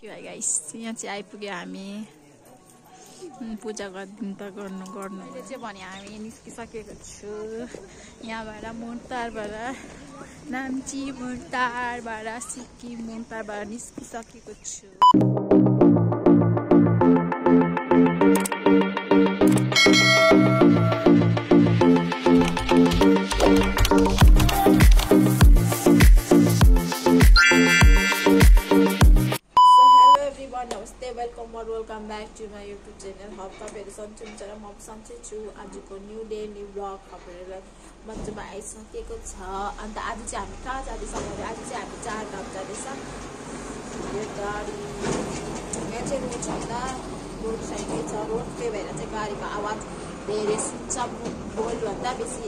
guys यहाँ चाहिँ आइपुग्यो हामी पूजा गर्नु अहिले चाहिँ भने हामी निस्किसकेको छु यहाँबाट मोरतारबाट नाम्ची मोरतारबाट सिक्किम मोरतारबाट निस्किसकेको छु welcome back to my YouTube channel हम तपाईहरु सन्चै हुन्छ र म सन्चै छु आजको न्यू डे न्यू ब्लग तपाईहरुलाई मजामा आइसकेको छ अन्त आज चाहिँ हामी कहाँ जाँदैछौँ भने आज चाहिँ हामी चारधाम जाँदैछ यो गाडी यहाँ चाहिँ रोड छैन रोड साइडै छ रोड त्यही भएर चाहिँ गाडीको आवाज धेरै सुन्छ बोलभन्दा बेसी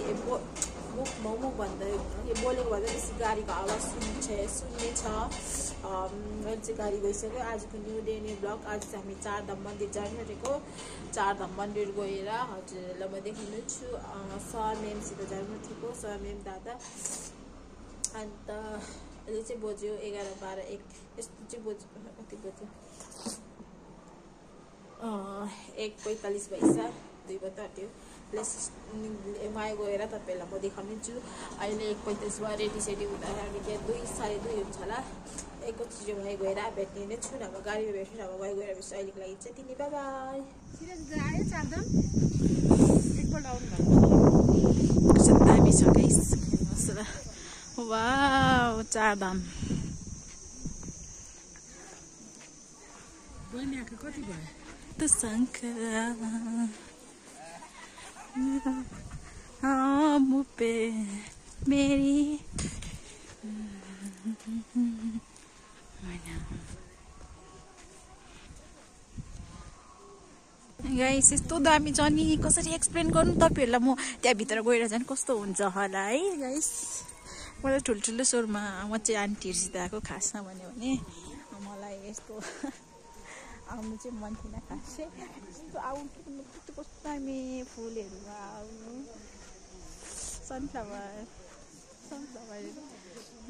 मुख भन्दा यो बोलेको भन्दा बेसी गाडीको आवाज सुन्ने छ मैले चाहिँ गाडी गइसक्यो आजको न्यू डे न्यू ब्लग आज चाहिँ हामी चारधाम मन्दिर जानु आँटेको चारधाम मन्दिर गएर हजुरहरूलाई म देखाउनु छु सर मेमसित जानु आँटेको सर मेम दादा अन्त अहिले चाहिँ बज्यो 11:12 1 यस्तो चाहिँ बज्यो कति बज्यो 1:45 भइसक्यो 2 बजे आट्यो माया गएर तपाईहरुलाई म देखाउने छु अहिले 1:45 मा रेडी सेडी हुँदाखेरि के 2:30 हुन्छ होला एकैचोटि माया गएर भेट्ने नै छु नभए गाडीमा भेट्छु नभए माया गएर भेट्छु अहिलेको लागि चाहिँ तिनी बाइ बाइ आयो चारधाम एकपल्ट आउनु भएको कस्तो दामी छ गाइस वाउ चारधाम बहिनी आएको कति भयो त शंकरा मुझे मेरी गाइस यस्तो दामी छ नि कसरी एक्सप्लेन गर्नु तपाईहरुलाई म त्यहाँ भित्र गएर जान कस्तो हुन्छ होला है गाइस मलाई ठुल्ठुलो स्वरमा म चाहिँ आन्टीहरुसित आएको खासमा भन्यो भने मलाई यस्तो आउनु चाहिँ मन थिएन खासै यस्तो आउनु कस्तो दामी फुलहरु आउनु सनफ्लावर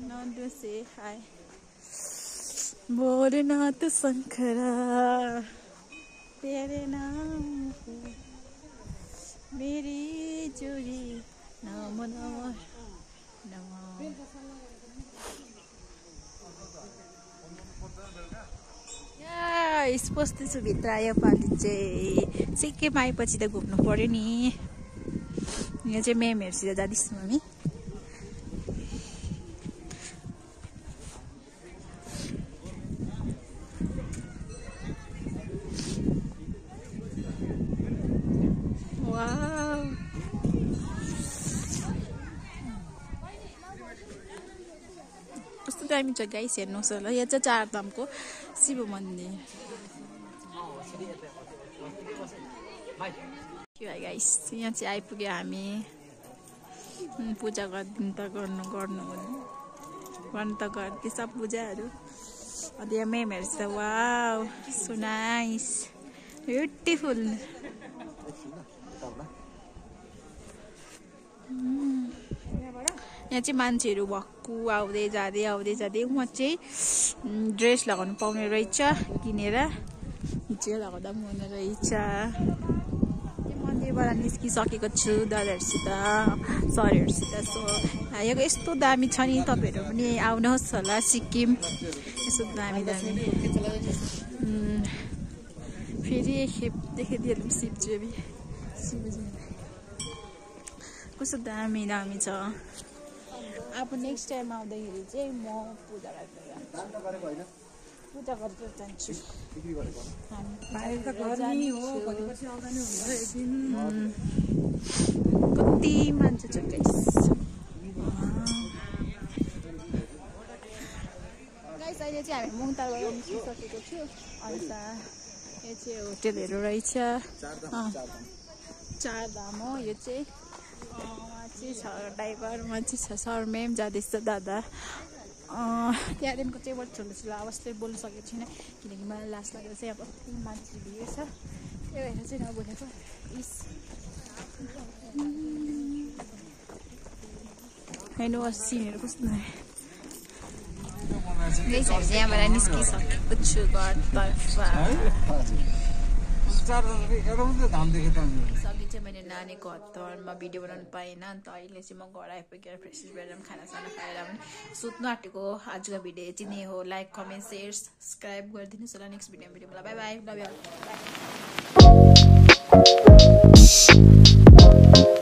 नन्दु से हाय भोलेनाथ शंकरा तेरे नाम मेरी जोड़ी नम नम नम पस्दैछु भित्र आयो पालि चाहिँ सिक्किम आएपछि त घुम्नु पर्यो नि यहाँ चाहिँ मेमहरुसित जाँदैछौँ हामी कस्तो दामी छ गाइस हेर्नुहोस् होला यहाँ चाहिँ चारधामको शिव मन्दिर गाइस यहाँ चाहिँ आइपुग्यो हामी पूजा गर्नु त गर्दैछ पूजाहरू अन्त यहाँ मेमहरु छ वाउ सो नाइस ब्युटिफुल यहाँ चाहिँ मान्छेहरू भक्कु आउँदै जाँदै म चाहिँ ड्रेस लगाउनु पाउने रहेछ किनेर चाहिँ लगाउँदा पनि हुने रहेछ मन्दिरबाट निस्किसकेको छु दादाहरुसित सरहरुसित सो यहाँको यस्तो दामी छ नि तपाईहरु पनि आउनुहोस् होला सिक्किम यस्तो दामी फेरि एकखेप देखाइदिनु शिवजी कस्तो दामी छ अब नेक्स्ट टाइम आउँदाखेरि चाहिँ म पूजा गरेर जान्छु कति मान्छे छ गाइस अहिले चाहिँ हामी मोङतारबाट निस्किसकेको छु अन्त यो चाहिँ होटेलहरू रहेछ चारधाम हो यो चाहिँ उहाँ चाहिँ छ ड्राइभर उहाँ चाहिँ छ सर मेम जाँदैछ दादा त्यहाँदेखिको चाहिँ बहुत ठुलो आवाजले बोल्नु सकेको छैन किनकि मलाई लास्ट लागेर चाहिँ अब कति मान्छे भिड छ त्यही भएर चाहिँ नबोलेको हेर्नुहोस् सिनहरू कस्तो गाइस हामी चाहिँ यहाँबाट निस्किसकेको छु घरतर्फ सबै चाहिँ मैले नानीको हतारमा भिडियो बनाउनु पाइनँ अन्त अहिले चाहिँ म घर आइपुगेर फ्रेस भएर खानासाना खाएर पनि सुत्नु आँटेको आजको भिडियो चाहिँ नै हो लाइक कमेन्ट सेयर सब्सक्राइब गरिदिनुहोस् होला नेक्स्ट भिडियोमा by by love you by